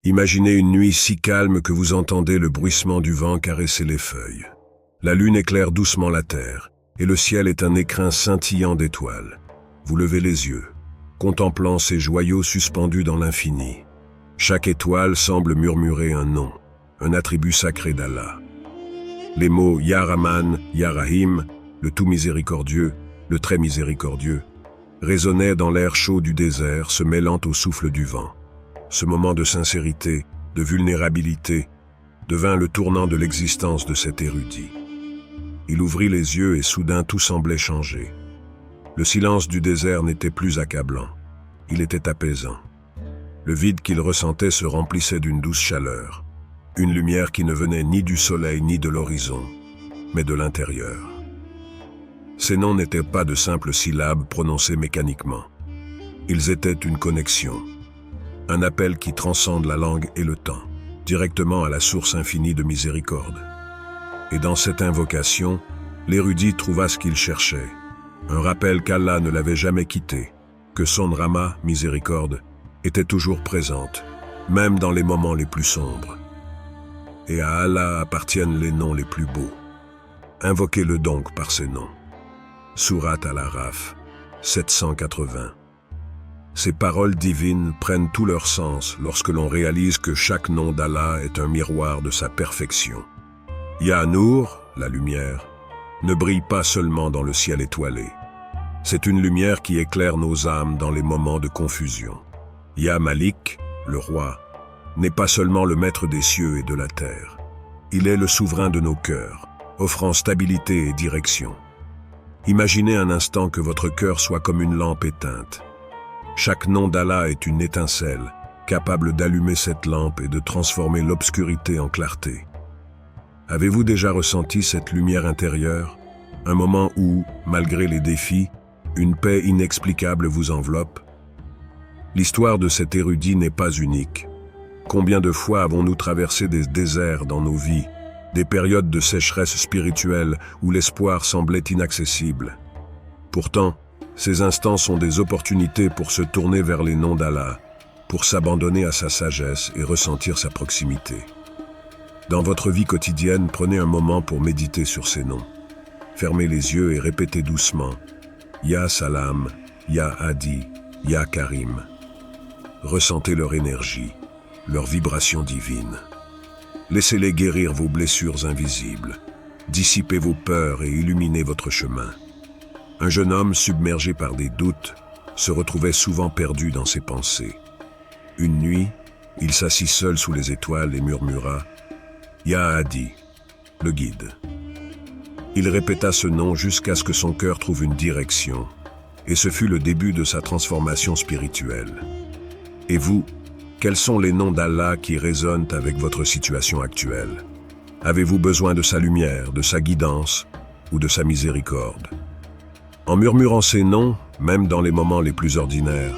Imaginez une nuit si calme que vous entendez le bruissement du vent caresser les feuilles. La lune éclaire doucement la terre, et le ciel est un écrin scintillant d'étoiles. Vous levez les yeux, contemplant ces joyaux suspendus dans l'infini. Chaque étoile semble murmurer un nom, un attribut sacré d'Allah. Les mots Ya Rahman, Ya Rahim, le tout miséricordieux, le très miséricordieux, résonnaient dans l'air chaud du désert, se mêlant au souffle du vent. Ce moment de sincérité, de vulnérabilité, devint le tournant de l'existence de cet érudit. Il ouvrit les yeux et soudain tout semblait changer. Le silence du désert n'était plus accablant, il était apaisant. Le vide qu'il ressentait se remplissait d'une douce chaleur, une lumière qui ne venait ni du soleil ni de l'horizon, mais de l'intérieur. Ces noms n'étaient pas de simples syllabes prononcées mécaniquement. Ils étaient une connexion, un appel qui transcende la langue et le temps, directement à la source infinie de miséricorde. Et dans cette invocation, l'érudit trouva ce qu'il cherchait, un rappel qu'Allah ne l'avait jamais quitté, que son Rahma, miséricorde, était toujours présente, même dans les moments les plus sombres. Et à Allah appartiennent les noms les plus beaux. Invoquez-le donc par ces noms. Sourate Al-Araf, 780. Ces paroles divines prennent tout leur sens lorsque l'on réalise que chaque nom d'Allah est un miroir de sa perfection. Ya Nour, la lumière, ne brille pas seulement dans le ciel étoilé. C'est une lumière qui éclaire nos âmes dans les moments de confusion. Ya Malik, le roi, n'est pas seulement le maître des cieux et de la terre. Il est le souverain de nos cœurs, offrant stabilité et direction. Imaginez un instant que votre cœur soit comme une lampe éteinte. Chaque nom d'Allah est une étincelle, capable d'allumer cette lampe et de transformer l'obscurité en clarté. Avez-vous déjà ressenti cette lumière intérieure? Un moment où, malgré les défis, une paix inexplicable vous enveloppe? L'histoire de cet érudit n'est pas unique. Combien de fois avons-nous traversé des déserts dans nos vies, des périodes de sécheresse spirituelle où l'espoir semblait inaccessible? Pourtant, ces instants sont des opportunités pour se tourner vers les noms d'Allah, pour s'abandonner à sa sagesse et ressentir sa proximité. Dans votre vie quotidienne, prenez un moment pour méditer sur ces noms. Fermez les yeux et répétez doucement « Ya Salam, Ya Hadi, Ya Karim ». Ressentez leur énergie, leur vibration divine. Laissez-les guérir vos blessures invisibles, dissiper vos peurs et illuminer votre chemin. Un jeune homme submergé par des doutes se retrouvait souvent perdu dans ses pensées. Une nuit, il s'assit seul sous les étoiles et murmura « Ya Hadi », le guide. Il répéta ce nom jusqu'à ce que son cœur trouve une direction, et ce fut le début de sa transformation spirituelle. Et vous, quels sont les noms d'Allah qui résonnent avec votre situation actuelle? Avez-vous besoin de sa lumière, de sa guidance ou de sa miséricorde? En murmurant ces noms, même dans les moments les plus ordinaires,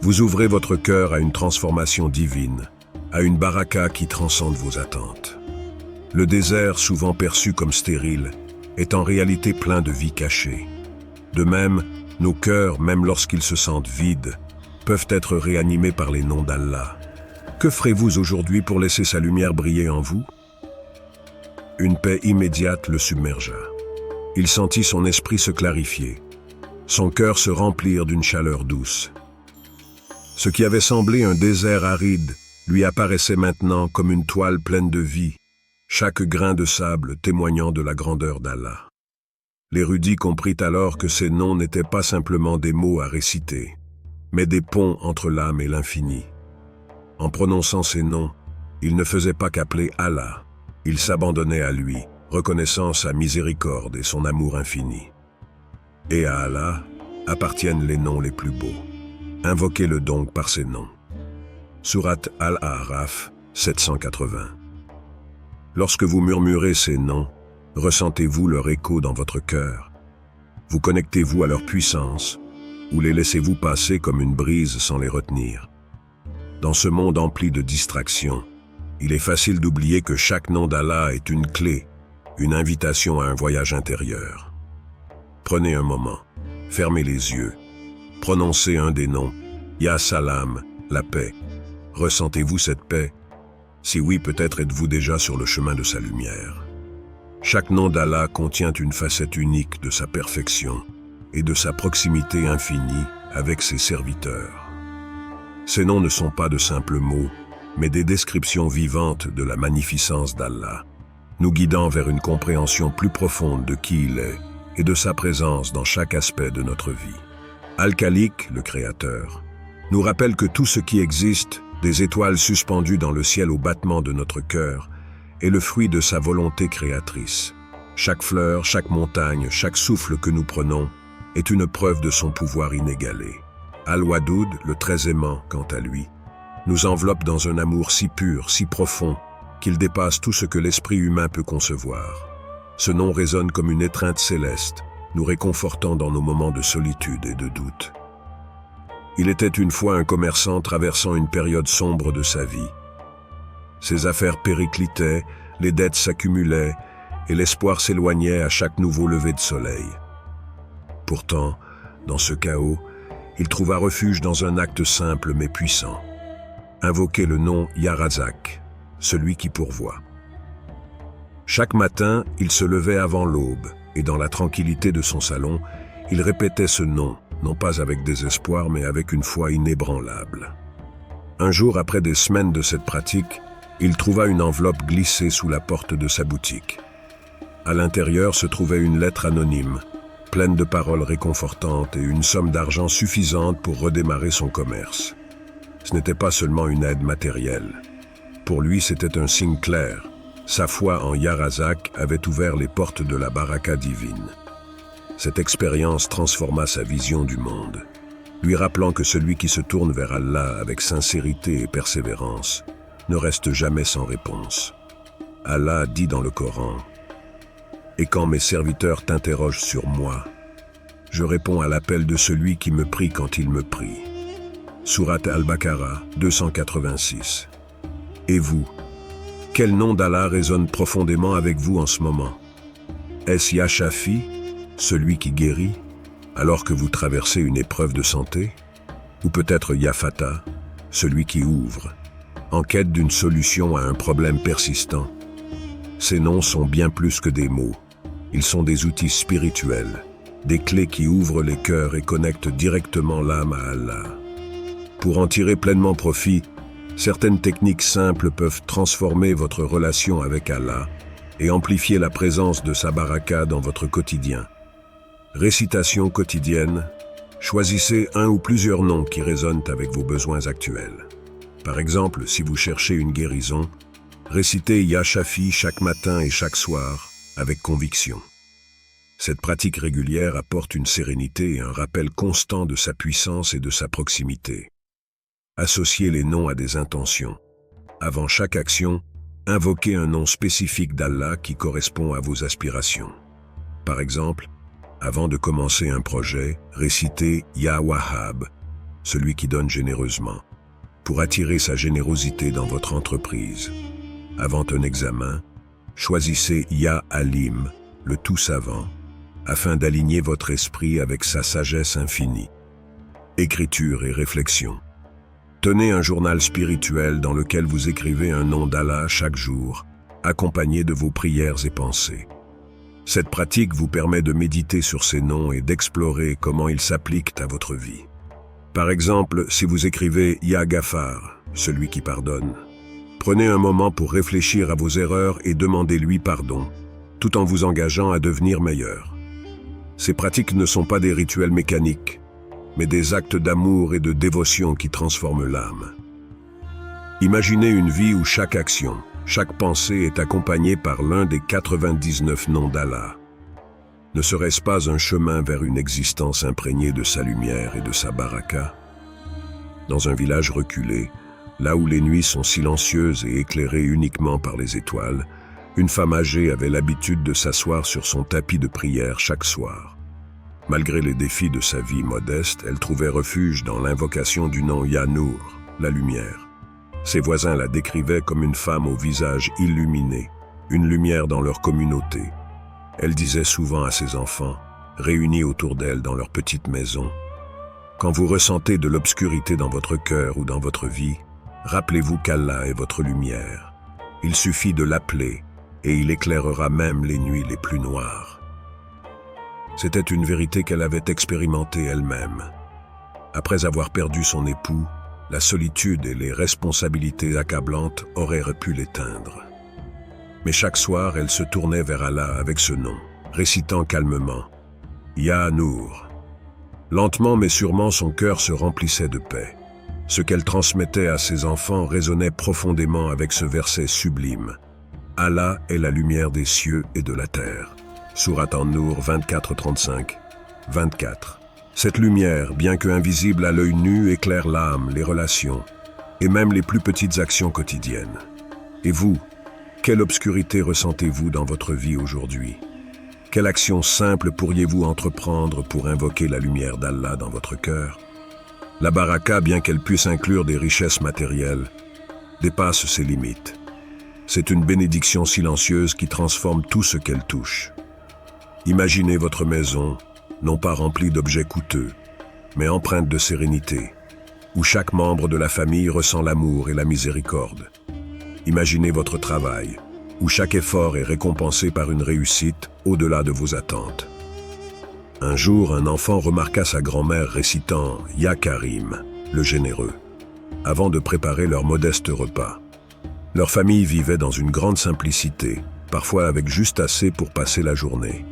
vous ouvrez votre cœur à une transformation divine, à une baraka qui transcende vos attentes. Le désert, souvent perçu comme stérile, est en réalité plein de vie cachée. De même, nos cœurs, même lorsqu'ils se sentent vides, peuvent être réanimés par les noms d'Allah. Que ferez-vous aujourd'hui pour laisser sa lumière briller en vous? Une paix immédiate le submergea. Il sentit son esprit se clarifier, son cœur se remplir d'une chaleur douce. Ce qui avait semblé un désert aride lui apparaissait maintenant comme une toile pleine de vie, chaque grain de sable témoignant de la grandeur d'Allah. L'érudit comprit alors que ces noms n'étaient pas simplement des mots à réciter, mais des ponts entre l'âme et l'infini. En prononçant ces noms, il ne faisait pas qu'appeler Allah, il s'abandonnait à lui, reconnaissant sa miséricorde et son amour infini. Et à Allah appartiennent les noms les plus beaux. Invoquez-le donc par ces noms. Sourate Al-A'raf, 780. Lorsque vous murmurez ces noms, ressentez-vous leur écho dans votre cœur? Vous connectez-vous à leur puissance, ou les laissez-vous passer comme une brise sans les retenir? Dans ce monde empli de distractions, il est facile d'oublier que chaque nom d'Allah est une clé, une invitation à un voyage intérieur. Prenez un moment, fermez les yeux, prononcez un des noms, Ya Salam, la paix, Ressentez-vous cette paix? Si oui, peut-être êtes-vous déjà sur le chemin de sa lumière. Chaque nom d'Allah contient une facette unique de sa perfection et de sa proximité infinie avec ses serviteurs. Ces noms ne sont pas de simples mots, mais des descriptions vivantes de la magnificence d'Allah, nous guidant vers une compréhension plus profonde de qui il est et de sa présence dans chaque aspect de notre vie. Al-Khaliq, le Créateur, nous rappelle que tout ce qui existe, des étoiles suspendues dans le ciel au battement de notre cœur, est le fruit de sa volonté créatrice. Chaque fleur, chaque montagne, chaque souffle que nous prenons est une preuve de son pouvoir inégalé. Al-Wadoud, le très aimant, quant à lui, nous enveloppe dans un amour si pur, si profond, qu'il dépasse tout ce que l'esprit humain peut concevoir. Ce nom résonne comme une étreinte céleste, nous réconfortant dans nos moments de solitude et de doute. Il était une fois un commerçant traversant une période sombre de sa vie. Ses affaires périclitaient, les dettes s'accumulaient, et l'espoir s'éloignait à chaque nouveau lever de soleil. Pourtant, dans ce chaos, il trouva refuge dans un acte simple mais puissant. Invoquer le nom Ya Razak, celui qui pourvoit. Chaque matin, il se levait avant l'aube, et dans la tranquillité de son salon, il répétait ce nom, non pas avec désespoir, mais avec une foi inébranlable. Un jour, après des semaines de cette pratique, il trouva une enveloppe glissée sous la porte de sa boutique. À l'intérieur se trouvait une lettre anonyme, pleine de paroles réconfortantes et une somme d'argent suffisante pour redémarrer son commerce. Ce n'était pas seulement une aide matérielle. Pour lui, c'était un signe clair. Sa foi en Ya Razak avait ouvert les portes de la baraka divine. Cette expérience transforma sa vision du monde, lui rappelant que celui qui se tourne vers Allah avec sincérité et persévérance ne reste jamais sans réponse. Allah dit dans le Coran: « Et quand mes serviteurs t'interrogent sur moi, je réponds à l'appel de celui qui me prie quand il me prie. » Sourate Al-Baqarah 286. Et vous, quel nom d'Allah résonne profondément avec vous en ce moment? Est-ce Ya Shafi, celui qui guérit, alors que vous traversez une épreuve de santé? Ou peut-être Ya Fatah, celui qui ouvre, en quête d'une solution à un problème persistant? Ces noms sont bien plus que des mots. Ils sont des outils spirituels, des clés qui ouvrent les cœurs et connectent directement l'âme à Allah. Pour en tirer pleinement profit, certaines techniques simples peuvent transformer votre relation avec Allah et amplifier la présence de sa baraka dans votre quotidien. Récitation quotidienne, choisissez un ou plusieurs noms qui résonnent avec vos besoins actuels. Par exemple, si vous cherchez une guérison, récitez Ya Shafi chaque matin et chaque soir avec conviction. Cette pratique régulière apporte une sérénité et un rappel constant de sa puissance et de sa proximité. Associez les noms à des intentions. Avant chaque action, invoquez un nom spécifique d'Allah qui correspond à vos aspirations. Par exemple, avant de commencer un projet, récitez Ya Wahhab, celui qui donne généreusement, pour attirer sa générosité dans votre entreprise. Avant un examen, choisissez Ya Alim, le tout savant, afin d'aligner votre esprit avec sa sagesse infinie. Écriture et réflexion. Tenez un journal spirituel dans lequel vous écrivez un nom d'Allah chaque jour, accompagné de vos prières et pensées. Cette pratique vous permet de méditer sur ces noms et d'explorer comment ils s'appliquent à votre vie. Par exemple, si vous écrivez Ya Ghafar, celui qui pardonne, prenez un moment pour réfléchir à vos erreurs et demandez-lui pardon, tout en vous engageant à devenir meilleur. Ces pratiques ne sont pas des rituels mécaniques, mais des actes d'amour et de dévotion qui transforment l'âme. Imaginez une vie où chaque action, chaque pensée est accompagnée par l'un des 99 noms d'Allah. Ne serait-ce pas un chemin vers une existence imprégnée de sa lumière et de sa baraka? Dans un village reculé, là où les nuits sont silencieuses et éclairées uniquement par les étoiles, une femme âgée avait l'habitude de s'asseoir sur son tapis de prière chaque soir. Malgré les défis de sa vie modeste, elle trouvait refuge dans l'invocation du nom Ya Nour, la lumière. Ses voisins la décrivaient comme une femme au visage illuminé, une lumière dans leur communauté. Elle disait souvent à ses enfants, réunis autour d'elle dans leur petite maison: « Quand vous ressentez de l'obscurité dans votre cœur ou dans votre vie, Rappelez-vous qu'Allah est votre lumière. Il suffit de l'appeler et il éclairera même les nuits les plus noires. C'était une vérité qu'elle avait expérimentée elle-même. Après avoir perdu son époux, la solitude et les responsabilités accablantes auraient pu l'éteindre. Mais chaque soir, elle se tournait vers Allah avec ce nom, récitant calmement « Ya Nour ». Lentement mais sûrement, son cœur se remplissait de paix. Ce qu'elle transmettait à ses enfants résonnait profondément avec ce verset sublime. Allah est la lumière des cieux et de la terre. Sourate An-Nour 24-35, 24. Cette lumière, bien que invisible à l'œil nu, éclaire l'âme, les relations, et même les plus petites actions quotidiennes. Et vous, quelle obscurité ressentez-vous dans votre vie aujourd'hui? Quelle action simple pourriez-vous entreprendre pour invoquer la lumière d'Allah dans votre cœur? La baraka, bien qu'elle puisse inclure des richesses matérielles, dépasse ses limites. C'est une bénédiction silencieuse qui transforme tout ce qu'elle touche. Imaginez votre maison, non pas remplie d'objets coûteux, mais empreinte de sérénité, où chaque membre de la famille ressent l'amour et la miséricorde. Imaginez votre travail, où chaque effort est récompensé par une réussite au-delà de vos attentes. Un jour, un enfant remarqua sa grand-mère récitant « Ya Karim », le généreux, avant de préparer leur modeste repas. Leur famille vivait dans une grande simplicité, parfois avec juste assez pour passer la journée.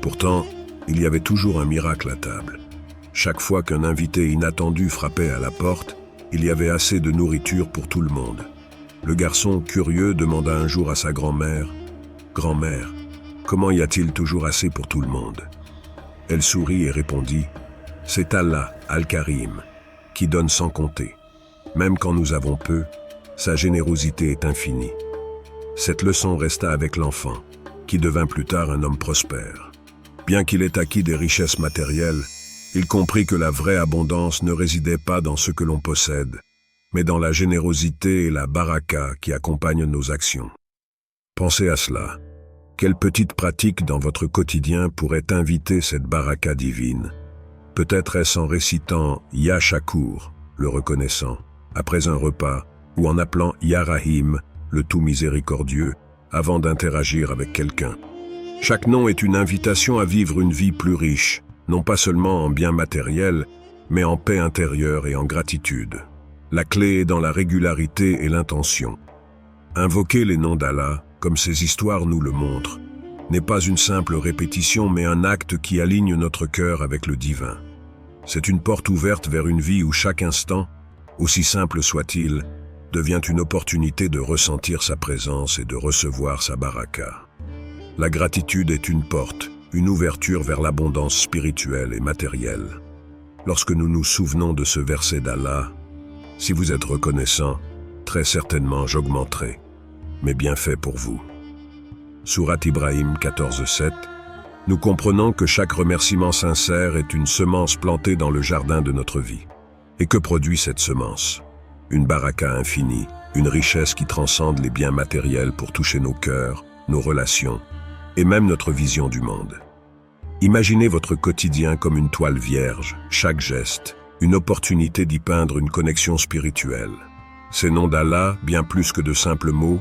Pourtant, il y avait toujours un miracle à table. Chaque fois qu'un invité inattendu frappait à la porte, il y avait assez de nourriture pour tout le monde. Le garçon, curieux, demanda un jour à sa grand-mère « Grand-mère, comment y a-t-il toujours assez pour tout le monde ?» Elle sourit et répondit « C'est Allah, Al-Karim, qui donne sans compter. Même quand nous avons peu, sa générosité est infinie. » Cette leçon resta avec l'enfant, qui devint plus tard un homme prospère. Bien qu'il ait acquis des richesses matérielles, il comprit que la vraie abondance ne résidait pas dans ce que l'on possède, mais dans la générosité et la baraka qui accompagnent nos actions. Pensez à cela. Quelle petite pratique dans votre quotidien pourrait inviter cette baraka divine? Peut-être est-ce en récitant « Ya Shakur », le reconnaissant, après un repas, ou en appelant « Ya Rahim », le tout miséricordieux, avant d'interagir avec quelqu'un. Chaque nom est une invitation à vivre une vie plus riche, non pas seulement en biens matériels, mais en paix intérieure et en gratitude. La clé est dans la régularité et l'intention. Invoquer les noms d'Allah, comme ces histoires nous le montrent, n'est pas une simple répétition, mais un acte qui aligne notre cœur avec le divin. C'est une porte ouverte vers une vie où chaque instant, aussi simple soit-il, devient une opportunité de ressentir sa présence et de recevoir sa baraka. La gratitude est une porte, une ouverture vers l'abondance spirituelle et matérielle. Lorsque nous nous souvenons de ce verset d'Allah, « Si vous êtes reconnaissant, très certainement j'augmenterai mes bienfaits pour vous. » Sourate Ibrahim 14:7, nous comprenons que chaque remerciement sincère est une semence plantée dans le jardin de notre vie. Et que produit cette semence? Une baraka infinie, une richesse qui transcende les biens matériels pour toucher nos cœurs, nos relations et même notre vision du monde. Imaginez votre quotidien comme une toile vierge, chaque geste, une opportunité d'y peindre une connexion spirituelle. Ces noms d'Allah, bien plus que de simples mots,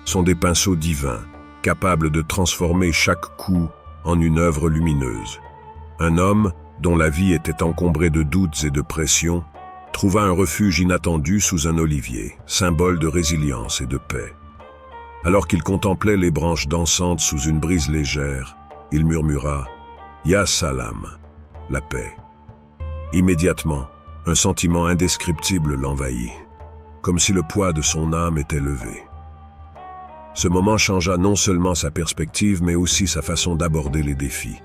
sont des pinceaux divins, capables de transformer chaque coup en une œuvre lumineuse. Un homme, dont la vie était encombrée de doutes et de pressions, trouva un refuge inattendu sous un olivier, symbole de résilience et de paix. Alors qu'il contemplait les branches dansantes sous une brise légère, il murmura « Ya Salam », la paix. Immédiatement, un sentiment indescriptible l'envahit, comme si le poids de son âme était levé. Ce moment changea non seulement sa perspective, mais aussi sa façon d'aborder les défis.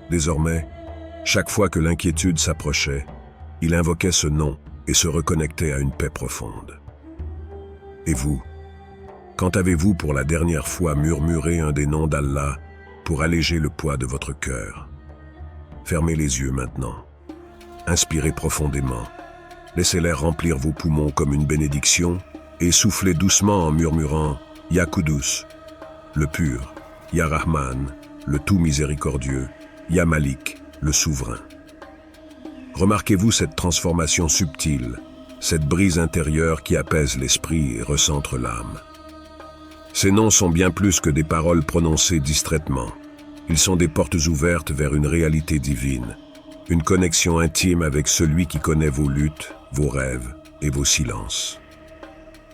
Désormais, chaque fois que l'inquiétude s'approchait, il invoquait ce nom et se reconnectait à une paix profonde. Et vous, quand avez-vous pour la dernière fois murmuré un des noms d'Allah pour alléger le poids de votre cœur? Fermez les yeux maintenant. Inspirez profondément. Laissez l'air remplir vos poumons comme une bénédiction et soufflez doucement en murmurant « Ya Kudus », le pur, « Ya Rahman », le tout miséricordieux, « Ya Malik », le souverain. Remarquez-vous cette transformation subtile. cette brise intérieure qui apaise l'esprit et recentre l'âme. Ces noms sont bien plus que des paroles prononcées distraitement. Ils sont des portes ouvertes vers une réalité divine, une connexion intime avec celui qui connaît vos luttes, vos rêves et vos silences.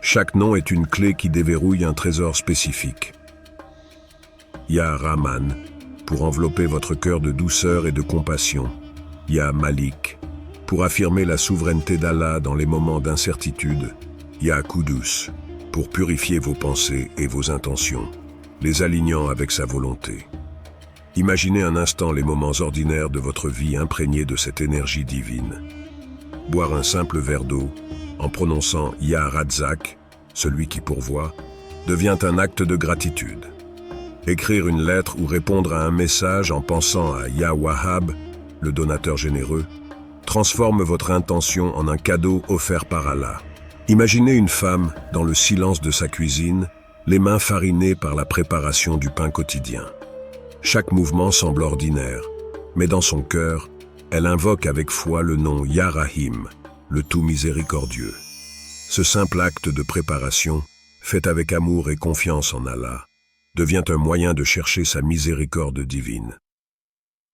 Chaque nom est une clé qui déverrouille un trésor spécifique. Ya Rahman, pour envelopper votre cœur de douceur et de compassion. Ya Malik, pour affirmer la souveraineté d'Allah dans les moments d'incertitude. Ya Qudus, pour purifier vos pensées et vos intentions, les alignant avec sa volonté. Imaginez un instant les moments ordinaires de votre vie imprégnés de cette énergie divine. Boire un simple verre d'eau, en prononçant Ya Razzaq, celui qui pourvoit, devient un acte de gratitude. Écrire une lettre ou répondre à un message en pensant à Ya Wahhab, le donateur généreux, transforme votre intention en un cadeau offert par Allah. Imaginez une femme, dans le silence de sa cuisine, les mains farinées par la préparation du pain quotidien. Chaque mouvement semble ordinaire, mais dans son cœur, elle invoque avec foi le nom Ya Rahim, le tout miséricordieux. Ce simple acte de préparation, fait avec amour et confiance en Allah, devient un moyen de chercher sa miséricorde divine.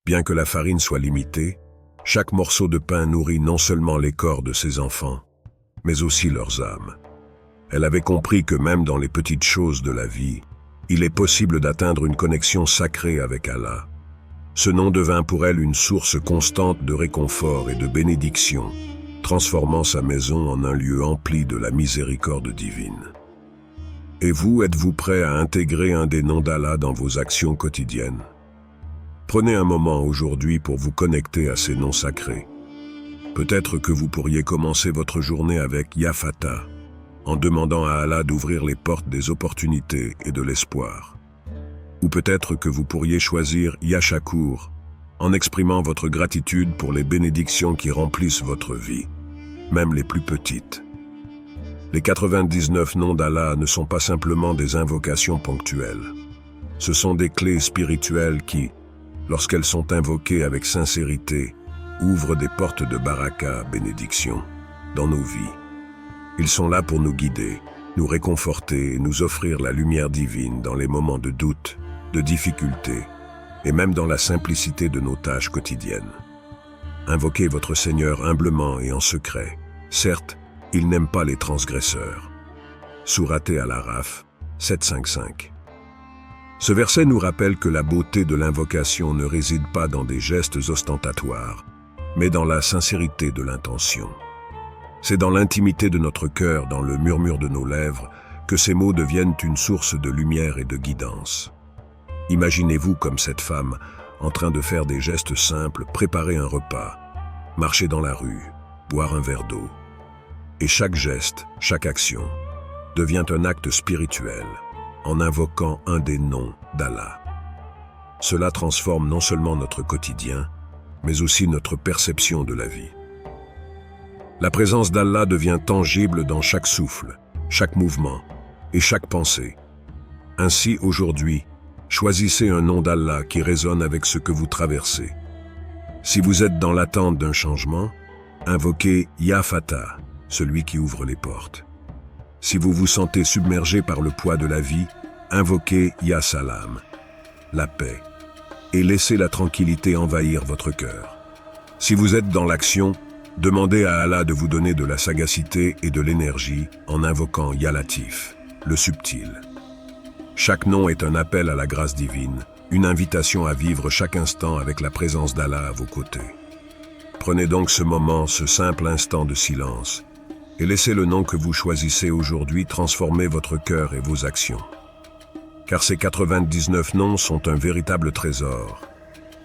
Bien que la farine soit limitée, chaque morceau de pain nourrit non seulement les corps de ses enfants, mais aussi leurs âmes. Elle avait compris que même dans les petites choses de la vie, il est possible d'atteindre une connexion sacrée avec Allah. Ce nom devint pour elle une source constante de réconfort et de bénédiction, transformant sa maison en un lieu empli de la miséricorde divine. Et vous, êtes-vous prêt à intégrer un des noms d'Allah dans vos actions quotidiennes? Prenez un moment aujourd'hui pour vous connecter à ces noms sacrés. Peut-être que vous pourriez commencer votre journée avec Ya Fatah, en demandant à Allah d'ouvrir les portes des opportunités et de l'espoir. Ou peut-être que vous pourriez choisir Ya Shakur, en exprimant votre gratitude pour les bénédictions qui remplissent votre vie, même les plus petites. Les 99 noms d'Allah ne sont pas simplement des invocations ponctuelles. Ce sont des clés spirituelles qui, lorsqu'elles sont invoquées avec sincérité, ouvrent des portes de baraka, bénédiction, dans nos vies. Ils sont là pour nous guider, nous réconforter et nous offrir la lumière divine dans les moments de doute, de difficulté, et même dans la simplicité de nos tâches quotidiennes. Invoquez votre Seigneur humblement et en secret. Certes, il n'aime pas les transgresseurs. Sourate Al-Araf 7.5. Ce verset nous rappelle que la beauté de l'invocation ne réside pas dans des gestes ostentatoires, mais dans la sincérité de l'intention. C'est dans l'intimité de notre cœur, dans le murmure de nos lèvres, que ces mots deviennent une source de lumière et de guidance. Imaginez-vous comme cette femme, en train de faire des gestes simples, préparer un repas, marcher dans la rue, boire un verre d'eau. Et chaque geste, chaque action, devient un acte spirituel, en invoquant un des noms d'Allah. Cela transforme non seulement notre quotidien, mais aussi notre perception de la vie. La présence d'Allah devient tangible dans chaque souffle, chaque mouvement et chaque pensée. Ainsi, aujourd'hui, choisissez un nom d'Allah qui résonne avec ce que vous traversez. Si vous êtes dans l'attente d'un changement, invoquez Ya Fatah, celui qui ouvre les portes. Si vous vous sentez submergé par le poids de la vie, invoquez Ya Salam, la paix, et laissez la tranquillité envahir votre cœur. Si vous êtes dans l'action, demandez à Allah de vous donner de la sagacité et de l'énergie en invoquant Ya Latif, le subtil. Chaque nom est un appel à la grâce divine, une invitation à vivre chaque instant avec la présence d'Allah à vos côtés. Prenez donc ce moment, ce simple instant de silence, et laissez le nom que vous choisissez aujourd'hui transformer votre cœur et vos actions. Car ces 99 noms sont un véritable trésor,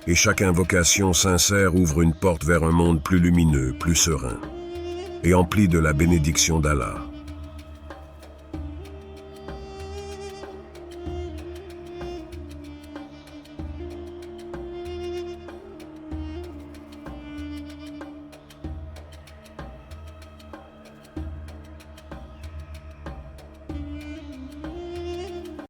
et chaque invocation sincère ouvre une porte vers un monde plus lumineux, plus serein, et empli de la bénédiction d'Allah.